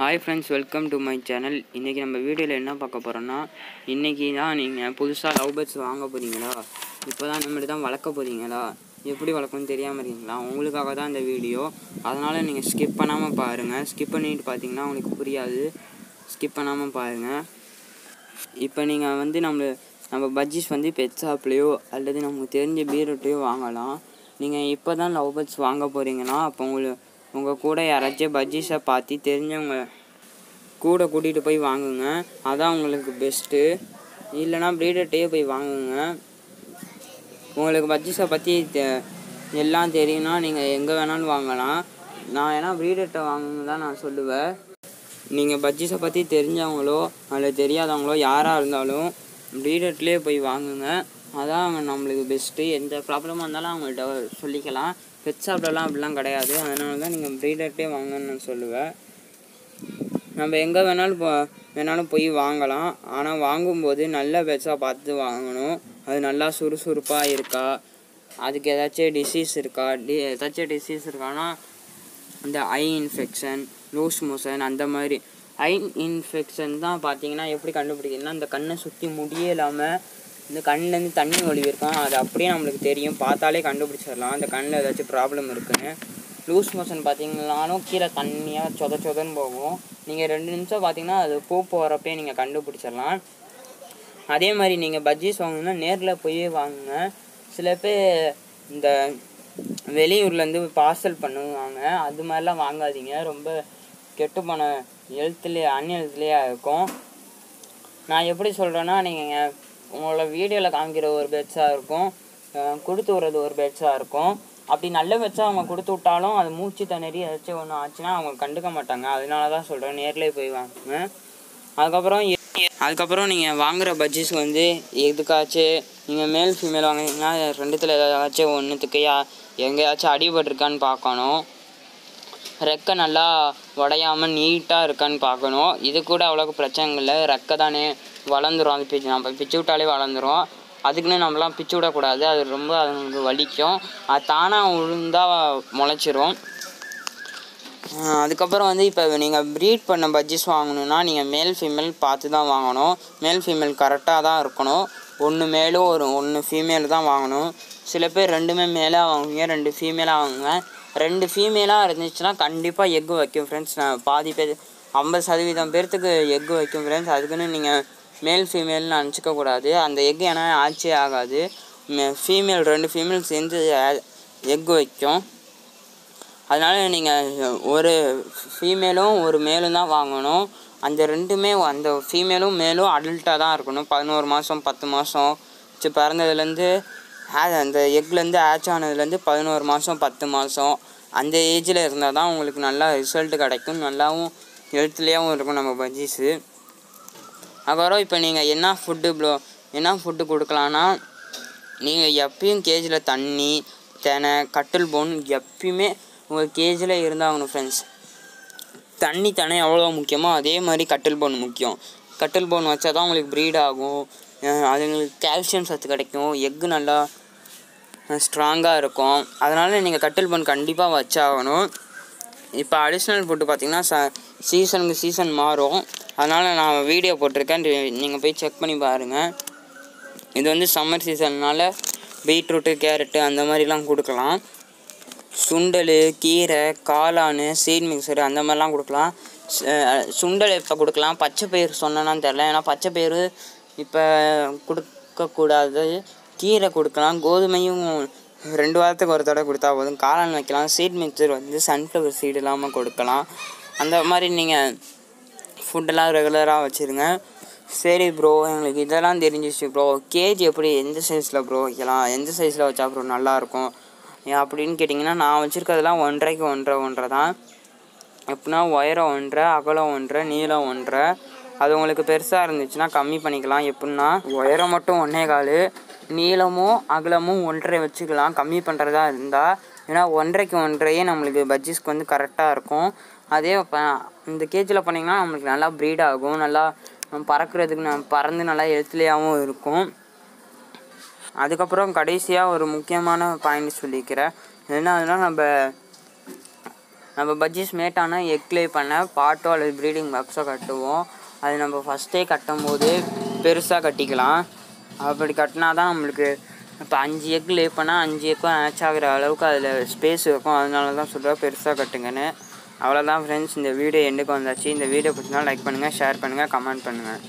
Hi friends, welcome to my channel. இன்றைக்கி நம்ம வீடியோவில் என்ன பார்க்க போகிறோன்னா, இன்றைக்கி தான் நீங்கள் புதுசாக லவ் பேர்ட்ஸ் வாங்க போகிறீங்களா, இப்போ தான் இந்த மாதிரி தான் வளர்க்க போகிறீங்களா, எப்படி வளர்க்கணும்னு தெரியாமல் இருக்கீங்களா, உங்களுக்காக தான் இந்த வீடியோ. அதனால் நீங்கள் ஸ்கிப் பண்ணாமல் பாருங்கள். ஸ்கிப் பண்ணிட்டு பார்த்தீங்கன்னா உங்களுக்கு புரியாது. ஸ்கிப் பண்ணாமல் பாருங்கள். இப்போ நீங்கள் நம்ம பஜ்ஜீஸ் பெட் ஷாப்லேயோ அல்லது நமக்கு தெரிஞ்ச பீரோட்டையோ வாங்கலாம். நீங்கள் இப்போ தான் லவ் பேர்ட்ஸ் வாங்க போகிறீங்கன்னா அப்போ உங்கள் கூட யாராச்சும் பஜ்ஜீஸை பார்த்து தெரிஞ்சவங்க கூட கூட்டிகிட்டு போய் வாங்குங்க. அதான் உங்களுக்கு பெஸ்ட்டு. இல்லைனா ப்ரீடர்கிட்டையே போய் வாங்குங்க. உங்களுக்கு பஜ்ஜீஸை பற்றி எல்லாம் தெரியும்னா நீங்கள் எங்கே வேணாலும் வாங்கலாம். நான் ஏன்னா ப்ரீடர்கிட்ட வாங்குங்க தான் நான் சொல்லுவேன். நீங்கள் பஜ்ஜீஸை பற்றி தெரிஞ்சவங்களோ அல்லது தெரியாதவங்களோ யாராக இருந்தாலும் ப்ரீடர்ட்லேயே போய் வாங்குங்க. அதான் நம்மளுக்கு பெஸ்ட்டு. எந்த ப்ராப்ளமாக இருந்தாலும் அவங்கள்ட்ட சொல்லிக்கலாம். பெட் ஷாப்லலாம் அப்படிலாம் கிடையாது. அதனால தான் நீங்கள் ப்ரீடர்கிட்டே வாங்கன்னு நான் சொல்லுவேன். நம்ம எங்கே வேணாலும் போய் வாங்கலாம். ஆனால் வாங்கும்போது நல்ல பெட்ஸாக பார்த்து வாங்கணும். அது நல்லா சுறுசுறுப்பாக இருக்கா, அதுக்கு ஏதாச்சும் டிசீஸ் இருக்கான்னா இந்த ஐ இன்ஃபெக்ஷன், லூஸ் மோஷன் அந்த மாதிரி. ஐ இன்ஃபெக்ஷன் தான் பார்த்தீங்கன்னா எப்படி கண்டுபிடிக்கணும்னா, இந்த கண்ணை சுற்றி முடியே இல்லாமல் இந்த கண்ணிலேருந்து தண்ணி ஒழுகிருக்கும். அது அப்படியே நம்மளுக்கு தெரியும். பார்த்தாலே கண்டுபிடிச்சிடலாம் அந்த கண்ணில் ஏதாச்சும் ப்ராப்ளம் இருக்குன்னு. லூஸ் மோஷன் பார்த்தீங்கன்னாலும் கீழே தண்ணியாக சொதன்னு போகும். நீங்கள் 2 நிமிஷம் பார்த்தீங்கன்னா அது போகிறப்பே நீங்கள் கண்டுபிடிச்சிடலாம். அதே மாதிரி நீங்கள் பஜ்ஜீஸ் வாங்கணுன்னா நேரில் போய் வாங்குங்க. சில பேர் இந்த வெளியூர்லேருந்து பார்சல் பண்ணுவாங்க. அது மாதிரிலாம் வாங்காதீங்க. ரொம்ப கெட்டு போன அன்ஹெல்த்லேயே இருக்கும். நான் எப்படி சொல்கிறேன்னா, நீங்கள் உங்களோட வீடியோவில் காமிக்கிற ஒரு பெட்ஸாக இருக்கும், கொடுத்து விட்றது ஒரு பெட்ஸாக இருக்கும். அப்படி நல்ல பெட்ஸாக அவங்க கொடுத்து விட்டாலும் அது மூச்சு திணறி ஏதாச்சும் ஒன்று ஆச்சுன்னா அவங்க கண்டுக்க மாட்டாங்க. அதனால தான் சொல்கிறேன், நேர்லேயே போய் வாங்குங்க. அதுக்கப்புறம் நீங்கள் வாங்குகிற பஜ்ஜீஸ் எதுக்காச்சும் நீங்கள் மேல் ஃபீமேல் வாங்கினீங்கன்னா 2த்துல ஏதாச்சும் ஒன்றுத்துக்கு எங்கேயாச்சும் அடிபட்டிருக்கான்னு பார்க்கணும். ரெக்கை நல்லா உடையாமல் நீட்டாக இருக்கான்னு பார்க்கணும். இது கூட அவ்வளோக்கு பிரச்சனை இல்லை. ரெக்கை தானே வளர்ந்துடும். அது நம்ம பிச்சு விட்டாலே வளர்ந்துடும். அதுக்குன்னு நம்மளாம் பிச்சு விடக்கூடாது. அது ரொம்ப அதுங்களுக்கு வலிக்கும். அது தானாக விழுந்தால் முளைச்சிரும். அதுக்கப்புறம் இப்போ நீங்கள் ப்ரீட் பண்ண பஜ்ஜீஸ் வாங்கணுன்னா நீங்கள் மேல் ஃபீமேல் பார்த்து தான் வாங்கணும். மேல் ஃபீமேல் கரெக்டாக தான் இருக்கணும். 1 மேலும் 1 ஃபீமேல் தான் வாங்கணும். சில பேர் 2மே மேலாக வாங்குவீங்க, 2 ஃபீமேலாக வாங்குங்க. 2 ஃபீமேலாக இருந்துச்சுன்னா கண்டிப்பாக எக்கு வைக்கும் ஃப்ரெண்ட்ஸ். நான் பாதி பேர் 50% பேர்த்துக்கு எக்கு வைக்கும் ஃப்ரெண்ட்ஸ். அதுக்குன்னு நீங்கள் மேல் ஃபீமேல்னு நினச்சிக்கக்கூடாது. அந்த எக்கு ஏன்னா ஆச்சே ஆகாது. 2 ஃபீமேல் சேர்ந்து எக்கு வைக்கும். அதனால் நீங்கள் ஒரு ஃபீமேலும் 1 மேலும் தான் வாங்கணும். அந்த 2மே அந்த ஃபீமேலும் மேலும் அடல்ட்டாக தான் இருக்கணும். 11 மாதம் 10 மாதம் பிறந்ததுலேருந்து அந்த எக்லேருந்து ஆச் ஆனதுலேருந்து 11 மாதம் 10 மாதம் அந்த ஏஜில் இருந்தால் தான் உங்களுக்கு நல்லா ரிசல்ட்டு கிடைக்கும். நல்லாவும் ஹெல்த்லேயாகவும் இருக்கும் நம்ம பஜ்ஜீஸு. அப்புறம் இப்போ நீங்கள் என்ன ஃபுட்டு கொடுக்கலான்னா, நீங்கள் எப்பயும் கேஜில் தண்ணி, தெனை, கட்டில் போன் எப்பயுமே உங்கள் கேஜில் இருந்தாகணும் ஃப்ரெண்ட்ஸ். தண்ணி தெனை எவ்வளோ முக்கியமோ அதே மாதிரி கட்டில் போன் முக்கியம். கட்டில் போன் வச்சா தான் உங்களுக்கு ப்ரீட் ஆகும். அதுங்களுக்கு கால்சியம் சத்து கிடைக்கும். எக்கு நல்லா ஸ்ட்ராங்காக இருக்கும். அதனால் நீங்கள் கட்டில் போன் கண்டிப்பாக வச்சாகணும். இப்போ அடிஷ்னல் ஃபுட்டு பார்த்திங்கன்னா சீசனுக்கு சீசன் மாறும். அதனால் நான் வீடியோ போட்டிருக்கேன், நீங்கள் போய் செக் பண்ணி பாருங்கள். இது சம்மர் சீசன்னால் பீட்ரூட்டு, கேரட்டு அந்த மாதிரிலாம் கொடுக்கலாம். சுண்டல், கீரை, காளான், சீட் மிக்சரு அந்த மாதிரிலாம் கொடுக்கலாம். சுண்டல் இப்போ கொடுக்கலாம். பச்சை பயிறு சொன்னேன்னான்னு தெரில, ஏன்னா பச்சை பயிறு இப்போ கொடுக்கக்கூடாது. கீரை கொடுக்கலாம். கோதுமையும் 2 வாரத்துக்கு ஒரு தடவை கொடுத்தா போதும். காளான் வைக்கலாம். சீட் மிக்சர் சன்ஃப்ளவர் சீடு இல்லாமல் கொடுக்கலாம். அந்த மாதிரி நீங்கள் ஃபுட்டெல்லாம் ரெகுலராக வச்சுருங்க. சரி ப்ரோ, எங்களுக்கு இதெல்லாம் தெரிஞ்சிச்சு ப்ரோ. கேஜி எப்படி எந்த சைஸில் ப்ரோ வைக்கலாம், எந்த சைஸில் வச்சா ப்ரோ நல்லாயிருக்கும் அப்படின்னு கேட்டிங்கன்னா, நான் வச்சுருக்கிறதுலாம் 1.5க்கு 1.5 தான். எப்படின்னா உயரம் 1.5, அகலம் 1.5, நீளம் 1.5. அது உங்களுக்கு பெருசாக இருந்துச்சுன்னா கம்மி பண்ணிக்கலாம். எப்படின்னா உயரம் மட்டும் 1.25, நீளமும் அகலமும் 1.5 வச்சுக்கலாம் கம்மி பண்ணுறதா இருந்தால். ஏன்னா 1.5க்கு 1.5 நம்மளுக்கு பஜ்ஜீஸ்க்கு கரெக்டாக இருக்கும். அதே இந்த கேஜில் பண்ணிங்கன்னா நம்மளுக்கு நல்லா ப்ரீட் ஆகும். நல்லா பறக்கிறதுக்கு பறந்து நல்லா ஹெல்த்லியாகவும் இருக்கும். அதுக்கப்புறம் கடைசியாக ஒரு முக்கியமான பாயிண்ட் சொல்லிக்கிறேன். என்னதுன்னா, நம்ம நம்ம பஜ்ஜீஸ் மேட்டானா எக் லே பண்ண பாட்டோ அல்லது ப்ரீடிங் பாக்ஸோ கட்டுவோம். அது நம்ம ஃபஸ்ட்டே கட்டும் போது பெருசாக கட்டிக்கலாம். அப்படி கட்டினா தான் நம்மளுக்கு இப்போ 5 எக் லே பண்ணால் 5 எக்கும் மேட்ச் ஆகிற அளவுக்கு அதில் ஸ்பேஸ் இருக்கும். அதனால தான் சொல்கிறேன் பெருசாக கட்டுங்கன்னு. அவ்வளோதான் ஃப்ரெண்ட்ஸ், இந்த வீடியோ எண்டுக்கு வந்தாச்சு. இந்த வீடியோ பிடிச்சினா லைக் பண்ணுங்கள், ஷேர் பண்ணுங்கள், கமெண்ட் பண்ணுங்கள்.